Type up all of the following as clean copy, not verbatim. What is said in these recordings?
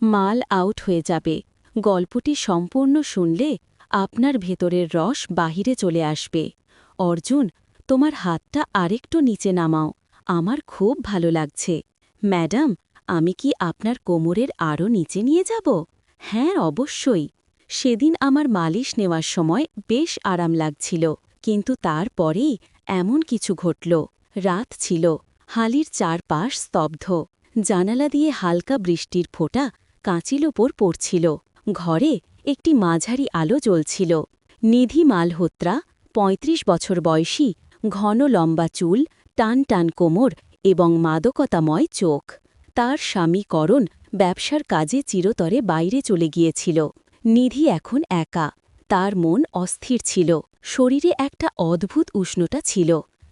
মাল আউট হয়ে যাবে। গল্পটি সম্পূর্ণ শুনলে আপনার ভেতরের রস বাহিরে চলে আসবে। অর্জুন, তোমার হাতটা আরেকটু নিচে নামাও, আমার খুব ভালো লাগছে। ম্যাডাম, আমি কি আপনার কোমরের আরও নিচে নিয়ে যাব? হ্যাঁ, অবশ্যই। সেদিন আমার মালিশ নেওয়ার সময় বেশ আরাম লাগছিল, কিন্তু তারপরেই এমন কিছু ঘটল। রাত ছিল, হালির চারপাশ স্তব্ধ। জানালা দিয়ে হালকা বৃষ্টির ফোঁটা কাঁচিল ওপর পড়ছিল। ঘরে একটি মাঝারি আলো জ্বলছিল। নিধি মালহোত্রা, ৩৫ বছর বয়সী, ঘন লম্বা চুল, টান টান কোমর এবং মাদকতাময় চোখ। তার স্বামী করণ ব্যবসার কাজে চিরতরে বাইরে চলে গিয়েছিল। নিধি এখন একা। তার মন অস্থির ছিল, শরীরে একটা অদ্ভুত উষ্ণতা ছিল।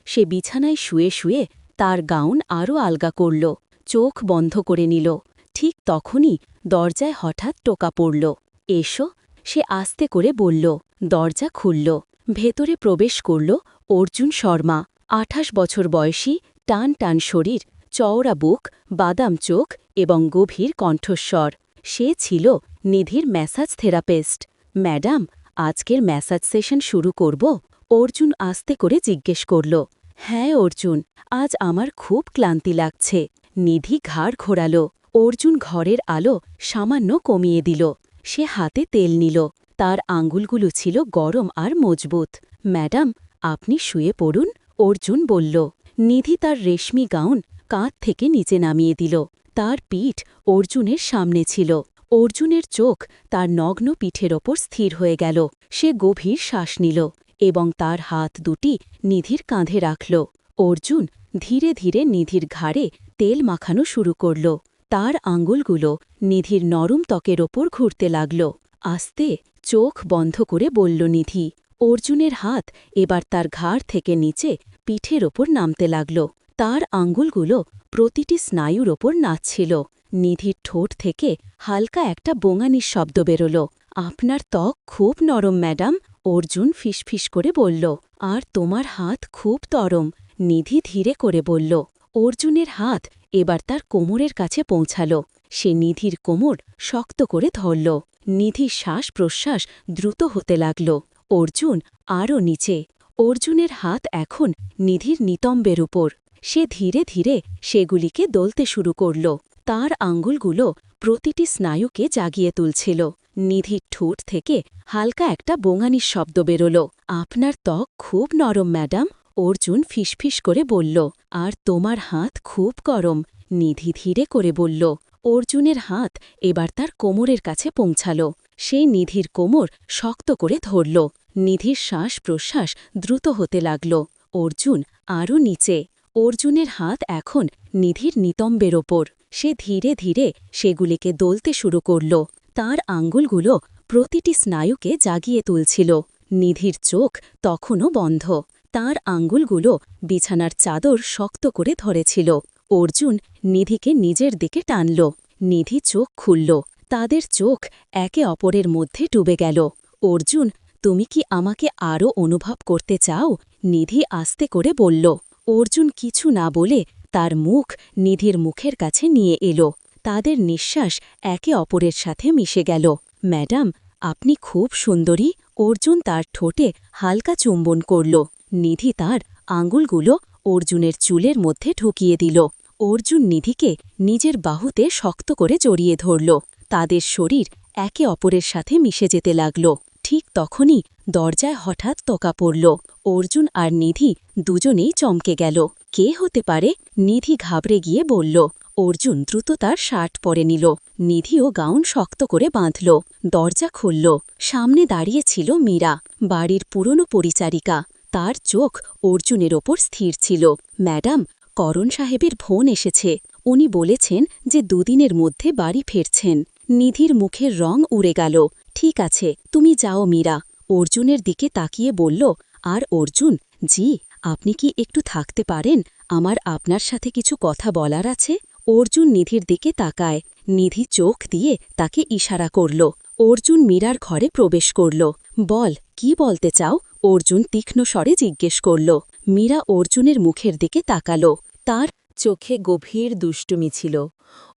সে বিছানায় শুয়ে শুয়ে তার গাউন আরও আলগা করল, চোখ বন্ধ করে নিল। ঠিক তখনই দরজায় হঠাৎ টোকা পড়ল। এসো, সে আস্তে করে বলল। দরজা খুলল। ভেতরে প্রবেশ করল অর্জুন শর্মা, ২৮ বছর বয়সী, টান টান শরীর, চওড়া বুক, বাদাম চোখ এবং গভীর কণ্ঠস্বর। সে ছিল নিধির ম্যাসাজ থেরাপিস্ট। ম্যাডাম, আজকের ম্যাসাজ সেশন শুরু করব? অর্জুন আস্তে করে জিজ্ঞেস করল। হ্যাঁ অর্জুন, আজ আমার খুব ক্লান্তি লাগছে। নিধি ঘাড় ঘোরাল। অর্জুন ঘরের আলো সামান্য কমিয়ে দিল। সে হাতে তেল নিল। তার আঙ্গুলগুলো ছিল গরম আর মজবুত। ম্যাডাম, আপনি শুয়ে পড়ুন, অর্জুন বলল। নিধি তার রেশমি গাউন কাঁধ থেকে নিচে নামিয়ে দিল। তার পিঠ অর্জুনের সামনে ছিল। অর্জুনের চোখ তার নগ্ন পিঠের ওপর স্থির হয়ে গেল। সে গভীর শ্বাস নিল এবং তার হাত দুটি নিধির কাঁধে রাখল। অর্জুন ধীরে ধীরে নিধির ঘাড়ে তেল মাখানো শুরু করল। তার আঙ্গুলগুলো নিধির নরম ত্বকের ওপর ঘুরতে লাগল। আস্তে চোখ বন্ধ করে বলল নিধি। অর্জুনের হাত এবার তার ঘাড় থেকে নিচে পিঠের ওপর নামতে লাগল। তার আঙ্গুলগুলো প্রতিটি স্নায়ুর ওপর নাচছিল। নিধির ঠোঁট থেকে হালকা একটা বোঙানির শব্দ বেরোল। আপনার ত্বক খুব নরম ম্যাডাম, অর্জুন ফিসফিস করে বলল। আর তোমার হাত খুব তরম, নিধি ধীরে করে বলল। অর্জুনের হাত এবার তার কোমরের কাছে পৌঁছাল। সে নিধির কোমর শক্ত করে ধরল। নিধির শ্বাস প্রশ্বাস দ্রুত হতে লাগল। অর্জুন আরও নিচে। অর্জুনের হাত এখন নিধির নিতম্বের উপর। সে ধীরে ধীরে সেগুলিকে দলতে শুরু করল। তার আঙ্গুলগুলো প্রতিটি স্নায়ুকে জাগিয়ে তুলছিল। নিধির ঠোঁট থেকে হালকা একটা বোঙানির শব্দ বেরোল। আপনার ত্বক খুব নরম ম্যাডাম, অর্জুন ফিসফিস করে বলল। আর তোমার হাত খুব গরম, নিধি ধীরে করে বলল। অর্জুনের হাত এবার তার কোমরের কাছে পৌঁছাল। সে নিধির কোমর শক্ত করে ধরল। নিধির শ্বাস প্রশ্বাস দ্রুত হতে লাগল। অর্জুন আরও নিচে। অর্জুনের হাত এখন নিধির নিতম্বের ওপর। সে ধীরে ধীরে সেগুলিকে দলতে শুরু করল। তার আঙ্গুলগুলো প্রতিটি স্নায়ুকে জাগিয়ে তুলছিল। নিধির চোখ তখনও বন্ধ। তার আঙ্গুলগুলো বিছানার চাদর শক্ত করে ধরেছিল। অর্জুন নিধিকে নিজের দিকে টানল। নিধি চোখ খুলল। তাদের চোখ একে অপরের মধ্যে ডুবে গেল। অর্জুন, তুমি কি আমাকে আরও অনুভব করতে চাও? নিধি আস্তে করে বলল। অর্জুন কিছু না বলে তার মুখ নিধির মুখের কাছে নিয়ে এলো। তাদের নিঃশ্বাস একে অপরের সাথে মিশে গেল। ম্যাডাম, আপনি খুব সুন্দরী, অর্জুন তার ঠোঁটে হালকা চুম্বন করল। নিধি তার আঙ্গুলগুলো অর্জুনের চুলের মধ্যে ঢুকিয়ে দিল। অর্জুন নিধিকে নিজের বাহুতে শক্ত করে জড়িয়ে ধরল। তাদের শরীর একে অপরের সাথে মিশে যেতে লাগল। ঠিক তখনই দরজায় হঠাৎ টোকা পড়ল। অর্জুন আর নিধি দুজনেই চমকে গেল। কে হতে পারে? নিধি ঘাবড়ে গিয়ে বলল। অর্জুন দ্রুত তার শার্ট পরে নিল। নিধিও গাউন শক্ত করে বাঁধল। দরজা খুলল। সামনে দাঁড়িয়ে ছিল মীরা, বাড়ির পুরনো পরিচারিকা। তার চোখ অর্জুনের ওপর স্থির ছিল। ম্যাডাম, করণ সাহেবের ফোন এসেছে। উনি বলেছেন যে দুদিনের মধ্যে বাড়ি ফিরছেন। নিধির মুখের রং উড়ে গেল। ঠিক আছে, তুমি যাও মীরা, অর্জুনের দিকে তাকিয়ে বলল। আর অর্জুন, জি, আপনি কি একটু থাকতে পারেন? আমার আপনার সাথে কিছু কথা বলার আছে। অর্জুন নিধির দিকে তাকায়। নিধি চোখ দিয়ে তাকে ইশারা করল। অর্জুন মীরার ঘরে প্রবেশ করল। বল, কি বলতে চাও? অর্জুন তীক্ষ্ণ স্বরে জিজ্ঞেস করল। মীরা অর্জুনের মুখের দিকে তাকাল। তার চোখে গভীর দুষ্টুমি ছিল।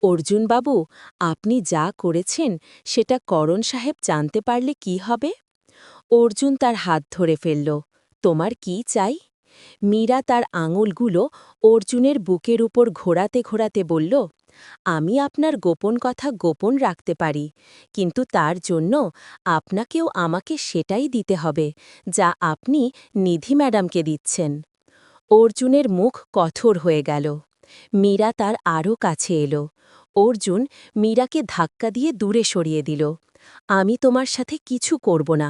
অর্জুনবাবু, আপনি যা করেছেন সেটা করণ সাহেব জানতে পারলে কি হবে? অর্জুন তার হাত ধরে ফেলল। তোমার কি চাই? মীরা তার আঙুলগুলো অর্জুনের বুকের উপর ঘোরাতে ঘোরাতে বলল, আমি আপনার গোপন কথা গোপন রাখতে পারি, কিন্তু তার জন্য আপনাকেও আমাকে সেটাই দিতে হবে যা আপনি নিধি ম্যাডামকে দিচ্ছেন। অর্জুনের মুখ কঠোর হয়ে গেল। মীরা তার আরও কাছে এলো। অর্জুন মীরাকে ধাক্কা দিয়ে দূরে সরিয়ে দিল। আমি তোমার সাথে কিছু করব না।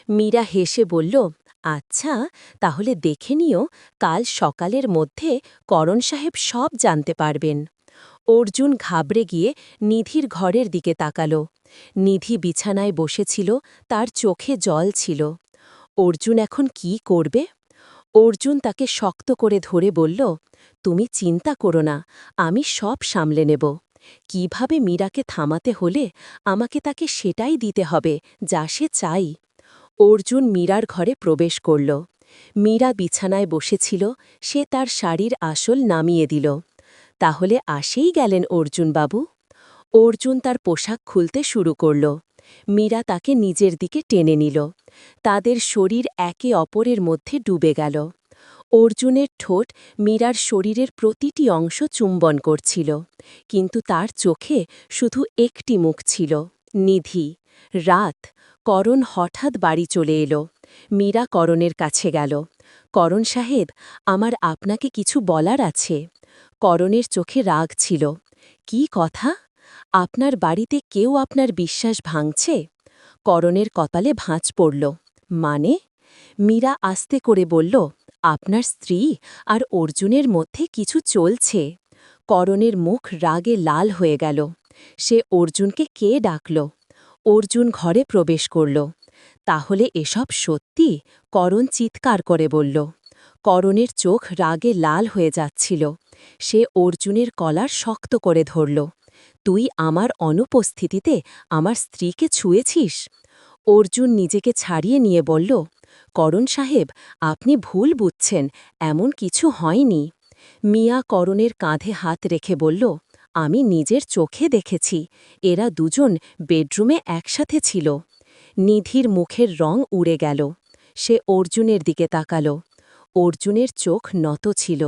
মীরা হেসে বলল, আচ্ছা, তাহলে দেখে নিও, কাল সকালের মধ্যে করণ সাহেব সব জানতে পারবেন। অর্জুন ঘাবড়ে গিয়ে নিধির ঘরের দিকে তাকাল। নিধি বিছানায় বসেছিল, তার চোখে জল ছিল। অর্জুন এখন কি করবে? অর্জুন তাকে শক্ত করে ধরে বলল, তুমি চিন্তা করো না, আমি সব সামলে নেব। কিভাবে মীরাকে থামাতে হলে আমাকে তাকে সেটাই দিতে হবে যা সে চাই। অর্জুন মীরার ঘরে প্রবেশ করল। মীরা বিছানায় বসেছিল, সে তার শাড়ির আসল নামিয়ে দিল। তাহলে আসেই গেলেন অর্জুনবাবু। অর্জুন তার পোশাক খুলতে শুরু করল। মীরা তাকে নিজের দিকে টেনে নিল। তাদের শরীর একে অপরের মধ্যে ডুবে গেল। অর্জুনের ঠোঁট মীরার শরীরের প্রতিটি অংশ চুম্বন করছিল, কিন্তু তার চোখে শুধু একটি মুখ ছিল, নিধি। রাত। করণ হঠাৎ বাড়ি চলে এলো। মীরা করণের কাছে গেল। করণ সাহেব, আমার আপনাকে কিছু বলার আছে। করণের চোখে রাগ ছিল। কি কথা? আপনার বাড়িতে কেউ আপনার বিশ্বাস ভাঙছে? করণের কপালে ভাঁজ পড়ল। মানে? মীরা আস্তে করে বলল, আপনার স্ত্রী আর অর্জুনের মধ্যে কিছু চলছে। করণের মুখ রাগে লাল হয়ে গেল। সে অর্জুনকে কে ডাকল। অর্জুন ঘরে প্রবেশ করল। তাহলে এসব সত্যি? করণ চিৎকার করে বলল। করণের চোখ রাগে লাল হয়ে যাচ্ছিল। সে অর্জুনের কলার শক্ত করে ধরল। তুই আমার অনুপস্থিতিতে আমার স্ত্রীকে ছুঁয়েছিস? অর্জুন নিজেকে ছাড়িয়ে নিয়ে বলল, করণ সাহেব, আপনি ভুল বুঝছেন, এমন কিছু হয়নি। মিয়া করণের কাঁধে হাত রেখে বলল, আমি নিজের চোখে দেখেছি, এরা দুজন বেডরুমে একসাথে ছিল। নিধির মুখের রং উড়ে গেল। সে অর্জুনের দিকে তাকাল। অর্জুনের চোখ নত ছিল।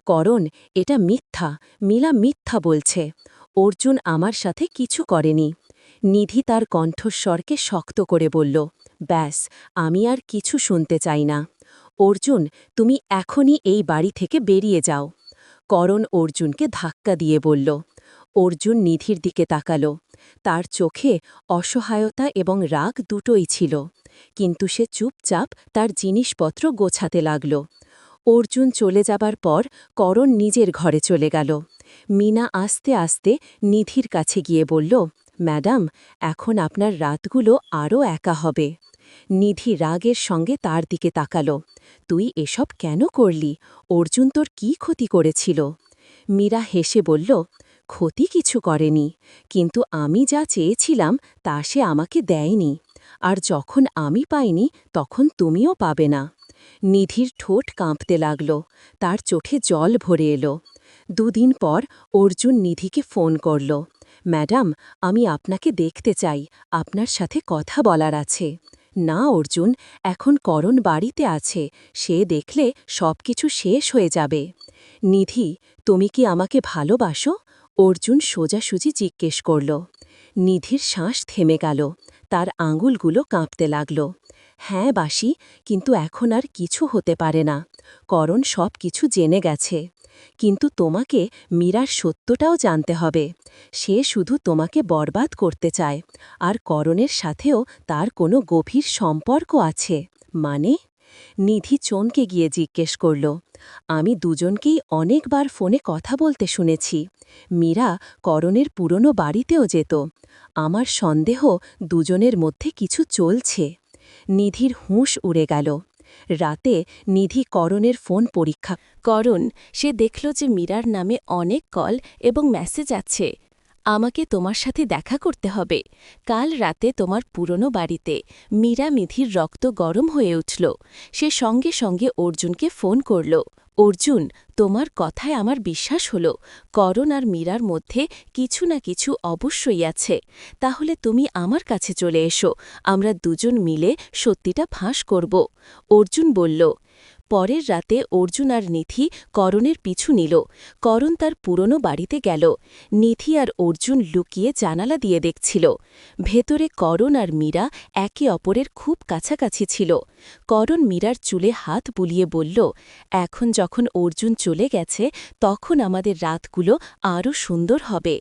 করণ, এটা মিথ্যা, মিলা মিথ্যা বলছে। অর্জুন আমার সাথে কিছু করেনি। নিধি তার কণ্ঠস্বরকে শক্ত করে বলল, ব্যাস, আমি আর কিছু শুনতে চাই না। অর্জুন, তুমি এখনই এই বাড়ি থেকে বেরিয়ে যাও। করণ অর্জুনকে ধাক্কা দিয়ে বলল। অর্জুন নিধির দিকে তাকাল। তার চোখে অসহায়তা এবং রাগ দুটোই ছিল, কিন্তু সে চুপচাপ তার জিনিসপত্র গোছাতে লাগল। অর্জুন চলে যাবার পর করণ নিজের ঘরে চলে গেল। মিনা আস্তে আস্তে নিধির কাছে গিয়ে বলল, ম্যাডাম, এখন আপনার রাতগুলো আরও একা হবে। নিধি রাগের সঙ্গে তার দিকে তাকাল। তুই এসব কেন করলি? অর্জুন তোর কি ক্ষতি করেছিল? মীরা হেসে বলল, ক্ষতি কিছু করেনি, কিন্তু আমি যা চেয়েছিলাম তা সে আমাকে দেয়নি, আর যখন আমি পাইনি তখন তুমিও পাবে না। নিধির ঠোঁট কাঁপতে লাগল, তার চোখে জল ভরে এলো। দুদিন পর অর্জুন নিধিকে ফোন করল। ম্যাডাম, আমি আপনাকে দেখতে চাই, আপনার সাথে কথা বলার আছে। না অর্জুন, এখন করণ বাড়িতে আছে, সে দেখলে সবকিছু শেষ হয়ে যাবে। নিধি, তুমি কি আমাকে ভালোবাসো? অর্জুন সোজাসুজি জিজ্ঞেস করল। নিধির শ্বাস থেমে গেল, তার আঙুলগুলো কাঁপতে লাগল। হ্যাঁ বাসি, কিন্তু এখন আর কিছু হতে পারে না। করণ সব কিছু জেনে গেছে। কিন্তু তোমাকে মীরার সত্যটাও জানতে হবে। সে শুধু তোমাকে বরবাদ করতে চায়, আর করণের সাথেও তার কোনো গভীর সম্পর্ক আছে। মানে? নিধি চমকে গিয়ে জিজ্ঞেস করল। আমি দুজনকেই অনেকবার ফোনে কথা বলতে শুনেছি। মীরা করণের পুরনো বাড়িতেও যেত। আমার সন্দেহ দুজনের মধ্যে কিছু চলছে। নিধির হুঁশ উড়ে গেল। রাতে নিধি করণের ফোন পরীক্ষা করণ, সে দেখল যে মীরার নামে অনেক কল এবং মেসেজ আছে। আমাকে তোমার সাথে দেখা করতে হবে। কাল রাতে তোমার পুরনো বাড়িতে। মীরা মিধির রক্ত গরম হয়ে উঠল। সে সঙ্গে সঙ্গে অর্জুনকে ফোন করল। অর্জুন, তোমার কথায় আমার বিশ্বাস হল করণ আর মীরার মধ্যে কিছু না কিছু অবশ্যই আছে। তাহলে তুমি আমার কাছে চলে এসো, আমরা দুজন মিলে সত্যিটা ফাঁস করব। অর্জুন বলল। পরের রাতে অর্জুন আর নিধি করণের পিছু নিল। করণ তার পুরনো বাড়িতে গেল। নিধি আর অর্জুন লুকিয়ে জানালা দিয়ে দেখছিল। ভেতরে করণ আর মীরা একে অপরের খুব কাছাকাছি ছিল। করণ মীরার চুলে হাত বুলিয়ে বলল, এখন যখন অর্জুন চলে গেছে তখন আমাদের রাতগুলো আরও সুন্দর হবে।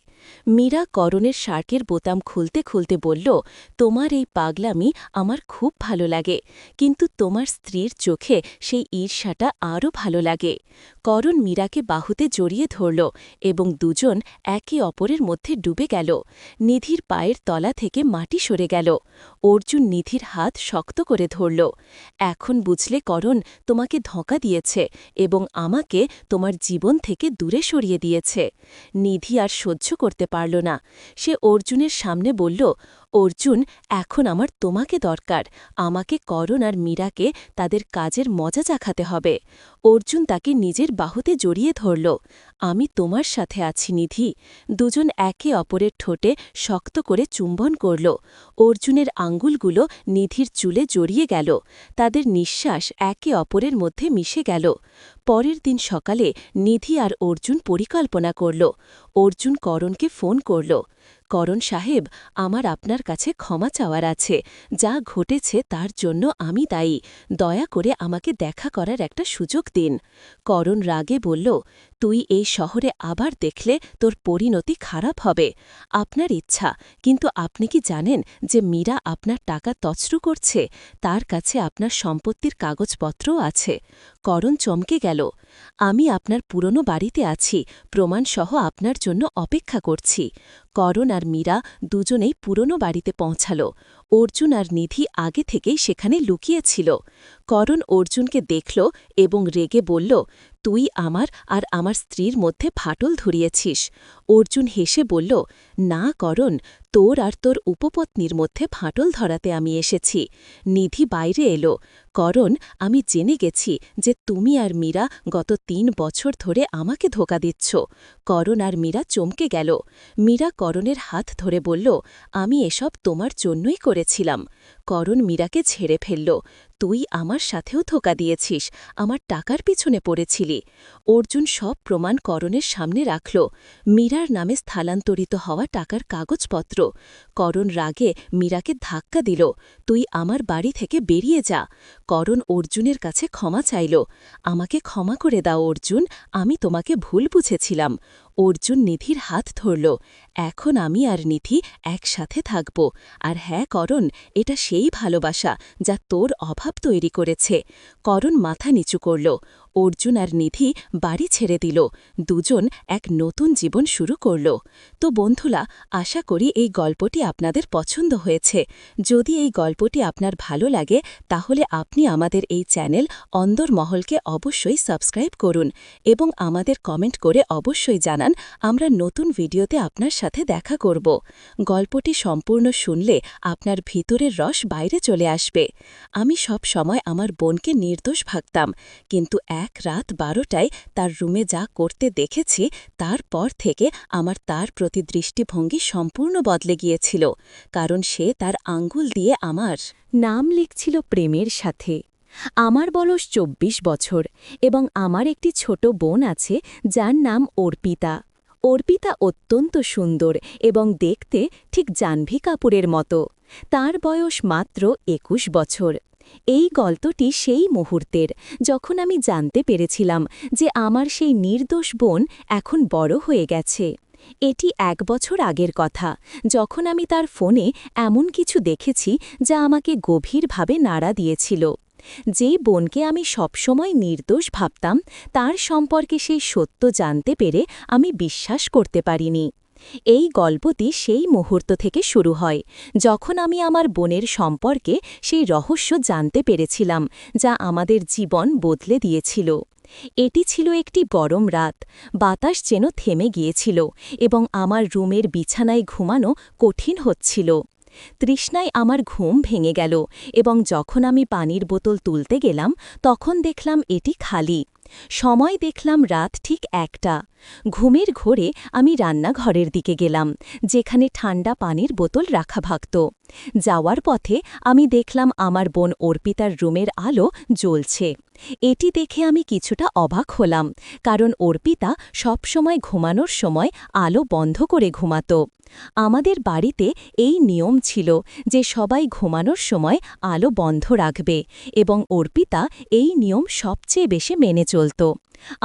মীরা করণের শার্টের বোতাম খুলতে খুলতে বলল, তোমার এই পাগলামি আমার খুব ভালো লাগে, কিন্তু তোমার স্ত্রীর চোখে সেই ঈর্ষাটা আরও ভালো লাগে। করণ মীরাকে বাহুতে জড়িয়ে ধরল এবং দুজন একে অপরের মধ্যে ডুবে গেল। নিধির পায়ের তলা থেকে মাটি সরে গেল। অর্জুন নিধির হাত শক্ত করে ধরল। এখন বুঝলে করণ তোমাকে ধোঁকা দিয়েছে এবং আমাকে তোমার জীবন থেকে দূরে সরিয়ে দিয়েছে। নিধি আর সহ্য করতে পারল না। সে অর্জুনের সামনে বলল, অর্জুন, এখন আমার তোমাকে দরকার। আমাকে করণ আর মীরাকে তাদের কাজের মজা চাখাতে হবে। অর্জুন তাকে নিজের বাহুতে জড়িয়ে ধরল। আমি তোমার সাথে আছি নিধি। দুজন একে অপরের ঠোঁটে শক্ত করে চুম্বন করল। অর্জুনের আঙ্গুলগুলো নিধির চুলে জড়িয়ে গেল। তাদের নিঃশ্বাস একে অপরের মধ্যে মিশে গেল। পরের দিন সকালে নিধি আর অর্জুন পরিকল্পনা করল। অর্জুন করণকে ফোন করল। করণ সাহেব, আমার আপনার কাছে ক্ষমা চাওয়ার আছে। যা ঘটেছে তার জন্য আমি দায়ী। দয়া করে আমাকে দেখা করার একটা সুযোগ দিন। করণ রাগে বলল, তুই এই শহরে আবার দেখলে তোর পরিণতি খারাপ হবে। আপনার ইচ্ছা, কিন্তু আপনি কি জানেন যে মীরা আপনার টাকা তছরু করছে? তার কাছে আপনার সম্পত্তির কাগজপত্রও আছে। করণ চমকে গেল। আমি আপনার পুরনো বাড়িতে আছি, প্রমাণসহ আপনার জন্য অপেক্ষা করছি। করণ আর মীরা দুজনেই পুরনো বাড়িতে পৌঁছাল। অর্জুন আর নিধি আগে থেকেই সেখানে লুকিয়েছিল। করণ অর্জুনকে দেখল এবং রেগে বলল, তুই আমার আর আমার স্ত্রীর মধ্যে ফাটল ধরিয়েছিস। অর্জুন হেসে বলল, না করণ, তোর আর তোর উপপত্নীর মধ্যে ফাটল ধরাতে আমি এসেছি। নিধি বাইরে এলো। করণ, আমি জেনে গেছি যে তুমি আর মীরা গত ৩ বছর ধরে আমাকে ধোঁকা দিচ্ছ। করণ আর মীরা চমকে গেল। মীরা করণের হাত ধরে বলল, আমি এসব তোমার জন্যই করেছিলাম। করণ মীরাকে ঝেড়ে ফেলল। তুই আমার সাথেও ধোঁকা দিয়েছিস, আমার টাকার পিছনে পড়েছিলি। অর্জুন সব প্রমাণ করণের সামনে রাখল। মীরার নামে স্থানান্তরিত হওয়া টাকার কাগজপত্র। করণ রাগে মীরাকে ধাক্কা দিল, তুই আমার বাড়ি থেকে বেরিয়ে যা। করণ অর্জুনের কাছে ক্ষমা চাইল। আমাকে ক্ষমা করে দাও অর্জুন, আমি তোমাকে ভুল বুঝেছিলাম। অর্জুন নিধির হাত ধরল। এখন আমি আর নিধি একসাথে থাকব। আর হ্যাঁ করণ, এটা সেই ভালোবাসা যা তোর অভাব তৈরি করেছে। করণ মাথা নিচু করল। অর্জুন আর নিধি বাড়ি ছেড়ে দিল। দুজন এক নতুন জীবন শুরু করল। তো বন্ধুরা, আশা করি এই গল্পটি আপনাদের পছন্দ হয়েছে। যদি এই গল্পটি আপনার ভালো লাগে তাহলে আপনি আমাদের এই চ্যানেল অন্দরমহলকে অবশ্যই সাবস্ক্রাইব করুন এবং আমাদের কমেন্ট করে অবশ্যই জানান। আমরা নতুন ভিডিওতে আপনার সাথে দেখা করব। গল্পটি সম্পূর্ণ শুনলে আপনার ভিতরের রস বাইরে চলে আসবে। আমি সব সময় আমার বোনকে নির্দোষ ভাবতাম, কিন্তু এক রাত 12টায় তার রুমে যা করতে দেখেছি তারপর থেকে আমার তার প্রতি দৃষ্টিভঙ্গি সম্পূর্ণ বদলে গিয়েছিল, কারণ সে তার আঙ্গুল দিয়ে আমার নাম লিখছিল প্রেমের সাথে। আমার বয়স 24 বছর এবং আমার একটি ছোট বোন আছে যার নাম অর্পিতা। অর্পিতা অত্যন্ত সুন্দর এবং দেখতে ঠিক জাহ্নবী কাপুরের মতো। তার বয়স মাত্র 21 বছর। এই গল্পটি সেই মুহূর্তের যখন আমি জানতে পেরেছিলাম যে আমার সেই নির্দোষ বোন এখন বড় হয়ে গেছে। এটি 1 বছর আগের কথা, যখন আমি তার ফোনে এমন কিছু দেখেছি যা আমাকে গভীরভাবে নাড়া দিয়েছিল। যে বোনকে আমি সবসময় নির্দোষ ভাবতাম, তার সম্পর্কে সেই সত্য জানতে পেরে আমি বিশ্বাস করতে পারিনি। এই গল্পটি সেই মুহূর্ত থেকে শুরু হয় যখন আমি আমার বোনের সম্পর্কে সেই রহস্য জানতে পেরেছিলাম যা আমাদের জীবন বদলে দিয়েছিল। এটি ছিল একটি গরম রাত। বাতাস যেন থেমে গিয়েছিল এবং আমার রুমের বিছানায় ঘুমানো কঠিন হচ্ছিল। তৃষ্ণায় আমার ঘুম ভেঙে গেল এবং যখন আমি পানির বোতল তুলতে গেলাম তখন দেখলাম এটি খালি। সময় দেখলাম রাত ঠিক ১টা। ঘুমের ঘোরে আমি রান্নাঘরের দিকে গেলাম, যেখানে ঠান্ডা পানির বোতল রাখা ভাগত। যাওয়ার পথে আমি দেখলাম আমার বোন অর্পিতার রুমের আলো জ্বলছে। এটি দেখে আমি কিছুটা অবাক হলাম, কারণ অর্পিতা সবসময় ঘুমানোর সময় আলো বন্ধ করে ঘুমাত। আমাদের বাড়িতে এই নিয়ম ছিল যে সবাই ঘুমানোর সময় আলো বন্ধ রাখবে, এবং অর্পিতা এই নিয়ম সবচেয়ে বেশি মেনে চলত।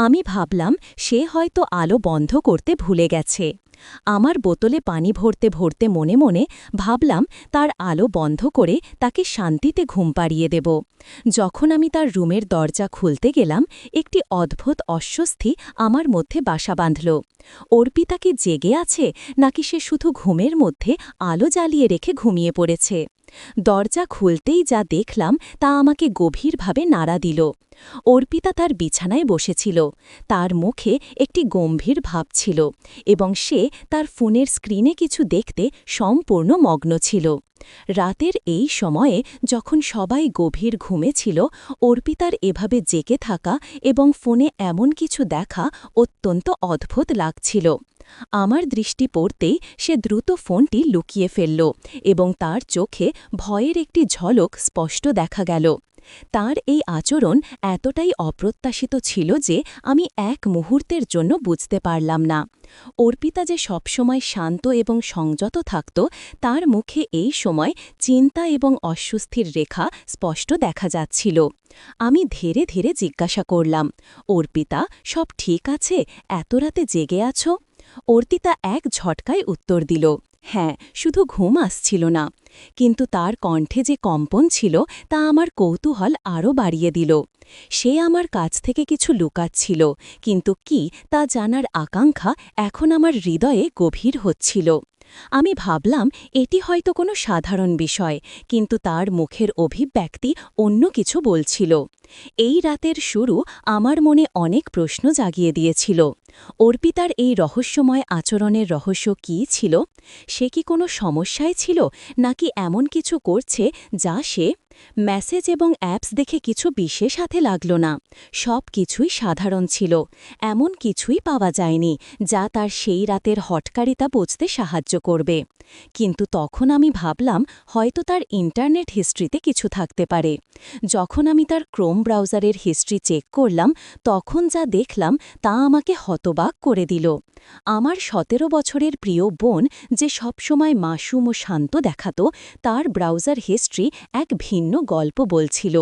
আমি ভাবলাম সে হয়তো আলো বন্ধ করতে ভুলে গেছে। আমার বোতলে পানি ভরতে ভরতে মনে মনে ভাবলাম তার আলো বন্ধ করে তাকে শান্তিতে ঘুম পাড়িয়ে দেব। যখন আমি তার রুমের দরজা খুলতে গেলাম, একটি অদ্ভুত অস্বস্তি আমার মধ্যে বাসা বাঁধল। অর্পিতা কি জেগে আছে, নাকি সে শুধু ঘুমের মধ্যে আলো জ্বালিয়ে রেখে ঘুমিয়ে পড়েছে? দরজা খুলতেই যা দেখলাম তা আমাকে গভীরভাবে নাড়া দিল। অর্পিতা তার বিছানায় বসেছিল, তার মুখে একটি গম্ভীর ভাব ছিল, এবং সে তার ফোনের স্ক্রিনে কিছু দেখতে সম্পূর্ণ মগ্ন ছিল। রাতের এই সময়ে যখন সবাই গভীর ঘুমে ছিল, অর্পিতার এভাবে জেগে থাকা এবং ফোনে এমন কিছু দেখা অত্যন্ত অদ্ভুত লাগছিল। আমার দৃষ্টি পড়তেই সে দ্রুত ফোনটি লুকিয়ে ফেলল, এবং তার চোখে ভয়ের একটি ঝলক স্পষ্ট দেখা গেল। তার এই আচরণ এতটাই অপ্রত্যাশিত ছিল যে আমি এক মুহূর্তের জন্য বুঝতে পারলাম না। অর্পিতা যে সবসময় শান্ত এবং সংযত থাকত, তার মুখে এই সময় চিন্তা এবং অস্বস্তির রেখা স্পষ্ট দেখা যাচ্ছিল। আমি ধীরে ধীরে জিজ্ঞাসা করলাম, অর্পিতা, সব ঠিক আছে? এত রাতে জেগে আছো? অর্পিতা এক ঝটকায় উত্তর দিল, হ্যাঁ, শুধু ঘুম আসছিল না। কিন্তু তার কণ্ঠে যে কম্পন ছিল তা আমার কৌতূহল আরও বাড়িয়ে দিল। সে আমার কাছ থেকে কিছু লুকাচ্ছিল, কিন্তু কি তা জানার আকাঙ্ক্ষা এখন আমার হৃদয়ে গভীর হচ্ছিল। আমি ভাবলাম এটি হয়তো কোনো সাধারণ বিষয়, কিন্তু তার মুখের অভিব্যক্তি অন্য কিছু বলছিল। এই রাতের শুরু আমার মনে অনেক প্রশ্ন জাগিয়ে দিয়েছিল। অর্পিতার এই রহস্যময় আচরণের রহস্য কী ছিল? সে কি কোনো সমস্যায় ছিল, নাকি এমন কিছু করছে যা সে মেসেজ এবং অ্যাপস দেখে কিছু বিশেষ হাতে লাগল না? সব কিছুই সাধারণ ছিল, এমন কিছুই পাওয়া যায়নি যা তার সেই রাতের হটকারিতা বুঝতে সাহায্য করবে। কিন্তু তখন আমি ভাবলাম হয়তো তার ইন্টারনেট হিস্ট্রিতে কিছু থাকতে পারে। যখন আমি তার ক্রোম ব্রাউজারের হিস্ট্রি চেক করলাম, তখন যা দেখলাম তা আমাকে হতবাক করে দিল। আমার ১৭ বছরের প্রিয় বোন, যে সবসময় মাসুম ও শান্ত দেখাত, তার ব্রাউজার হিস্ট্রি এক ভিন্ন গল্প বলছিল।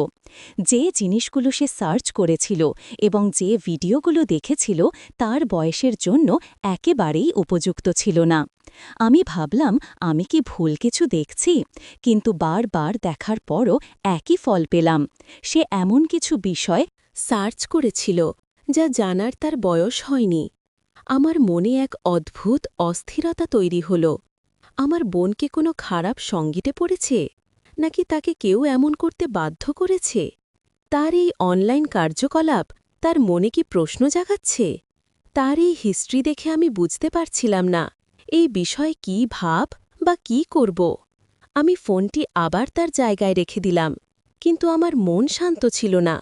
যে জিনিসগুলো সে সার্চ করেছিল এবং যে ভিডিওগুলো দেখেছিল তার বয়সের জন্য একেবারেই উপযুক্ত ছিল না। আমি ভাবলাম আমি কি ভুল কিছু দেখছি, কিন্তু বারবার দেখার পরও একই ফল পেলাম। সে এমন কিছু বিষয় সার্চ করেছিল যা জানার তার বয়স হয়নি। আমার মনে এক অদ্ভুত অস্থিরতা তৈরি হল। আমার বোনকে কোনো খারাপ সঙ্গীতে পড়েছে, নাকি তাকে কেউ এমন করতে বাধ্য করেছে? তার এই অনলাইন কার্যকলাপ তার মনে কি প্রশ্ন জাগাচ্ছে? তার এই হিস্ট্রি দেখে আমি বুঝতে পারছিলাম না এই বিষয়ে কি ভাব বা কি করব। আমি ফোনটি আবার তার জায়গায় রেখে দিলাম, কিন্তু আমার মন শান্ত ছিল না।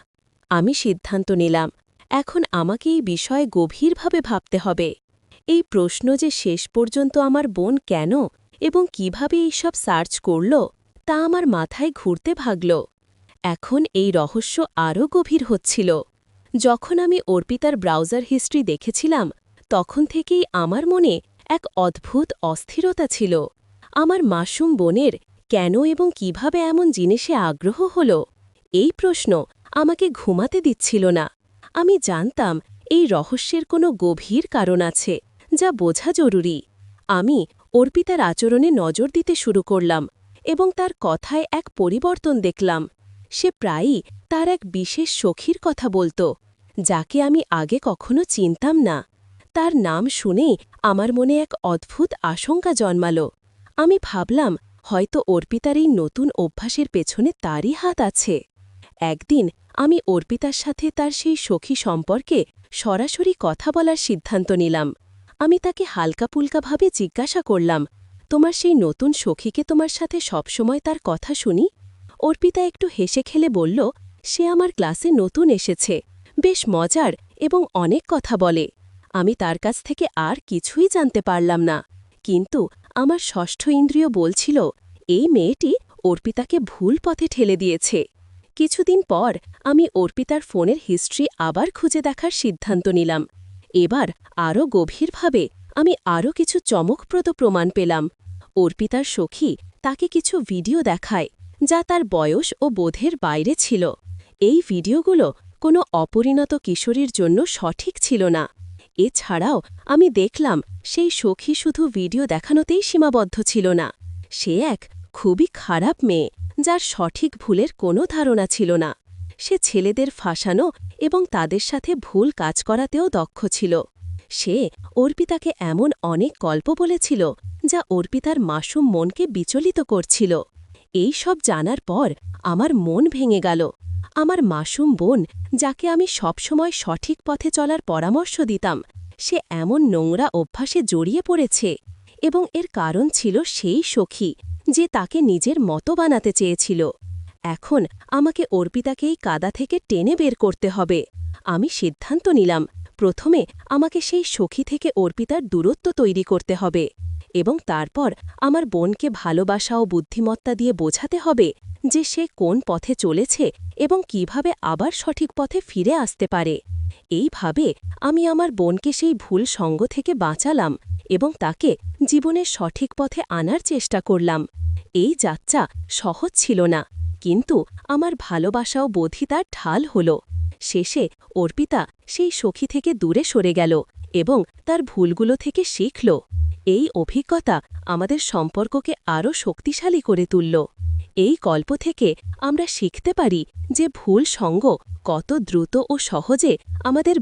আমি সিদ্ধান্ত নিলাম এখন আমাকে এই বিষয়ে গভীরভাবে ভাবতে হবে। এই প্রশ্ন যে শেষ পর্যন্ত আমার বোন কেন এবং কিভাবে এইসব সার্চ করল তা আমার মাথায় ঘুরতে ভাগল। এখন এই রহস্য আরও গভীর হচ্ছিল। যখন আমি অর্পিতার ব্রাউজার হিস্ট্রি দেখেছিলাম, তখন থেকেই আমার মনে এক অদ্ভুত অস্থিরতা ছিল। আমার মাসুম বোনের কেন এবং কিভাবে এমন জিনিসে আগ্রহ হল, এই প্রশ্ন আমাকে ঘুমাতে দিচ্ছিল না। আমি জানতাম এই রহস্যের কোনো গভীর কারণ আছে যা বোঝা জরুরি। আমি অর্পিতার আচরণে নজর দিতে শুরু করলাম এবং তার কথায় এক পরিবর্তন দেখলাম। সে প্রায়ই তার এক বিশেষ সখীর কথা বলত, যাকে আমি আগে কখনো চিনতাম না। তার নাম শুনেই আমার মনে এক অদ্ভুত আশঙ্কা জন্মাল। আমি ভাবলাম হয়তো অর্পিতার এই নতুন অভ্যাসের পেছনে তারই হাত আছে। একদিন আমি অর্পিতার সাথে তার সেই সখী সম্পর্কে সরাসরি কথা বলার সিদ্ধান্ত নিলাম। আমি তাকে হালকাপুলকাভাবে জিজ্ঞাসা করলাম, তোমার সেই নতুন সখীকে তোমার সাথে সবসময় তার কথা শুনি? অর্পিতা একটু হেসে খেলে বলল, সে আমার ক্লাসে নতুন এসেছে, বেশ মজার এবং অনেক কথা বলে। আমি তার কাছ থেকে আর কিছুই জানতে পারলাম না, কিন্তু আমার ষষ্ঠ ইন্দ্রিয় বলছিল এই মেয়েটি অর্পিতাকে ভুল পথে ঠেলে দিয়েছে। কিছুদিন পর আমি অর্পিতার ফোনের হিস্ট্রি আবার খুঁজে দেখার সিদ্ধান্ত নিলাম। এবার আরও গভীরভাবে আমি আরও কিছু চমকপ্রদ প্রমাণ পেলাম। অর্পিতার সখী তাকে কিছু ভিডিও দেখায় যা তার বয়স ও বোধের বাইরে ছিল। এই ভিডিওগুলো কোনো অপরিণত কিশোরীর জন্য সঠিক ছিল না। এছাড়াও আমি দেখলাম সেই সখী শুধু ভিডিও দেখানোতেই সীমাবদ্ধ ছিল না, সে এক খুবই খারাপ মেয়ে যার সঠিক ভুলের কোনো ধারণা ছিল না। সে ছেলেদের ফাঁসানো এবং তাদের সাথে ভুল কাজ করাতেও দক্ষ ছিল। সে অর্পিতাকে এমন অনেক গল্প বলেছিল যা অর্পিতার মাসুম মনকে বিচলিত করছিল। এই সব জানার পর আমার মন ভেঙে গেল। আমার মাসুম বোন, যাকে আমি সবসময় সঠিক পথে চলার পরামর্শ দিতাম, সে এমন নোংরা অভ্যাসে জড়িয়ে পড়েছে। এবং এর কারণ ছিল সেই সখী যে তাকে নিজের মতো বানাতে চেয়েছিল। এখন আমাকে অর্পিতাকেই কাদা থেকে টেনে বের করতে হবে। আমি সিদ্ধান্ত নিলাম, প্রথমে আমাকে সেই সখী থেকে অর্পিতার দূরত্ব তৈরি করতে হবে, এবং তারপর আমার বোনকে ভালোবাসা ও বুদ্ধিমত্তা দিয়ে বোঝাতে হবে যে সে কোন পথে চলেছে এবং কিভাবে আবার সঠিক পথে ফিরে আসতে পারে। এইভাবে আমি আমার বোনকে সেই ভুল সঙ্গ থেকে বাঁচালাম এবং তাকে জীবনের সঠিক পথে আনার চেষ্টা করলাম। এই যাত্রা সহজ ছিল না, কিন্তু আমার ভালোবাসা ও বোধিতার ঢাল হল। শেষে অর্পিতা সেই সখী থেকে দূরে সরে গেল এবং তার ভুলগুলো থেকে শিখল। এই অভিজ্ঞতা আমাদের সম্পর্ককে আরও শক্তিশালী করে তুলল। এই গল্প থেকে আমরা শিখতে পারি যে ভুল সঙ্গ কত দ্রুত ও সহজে আমাদের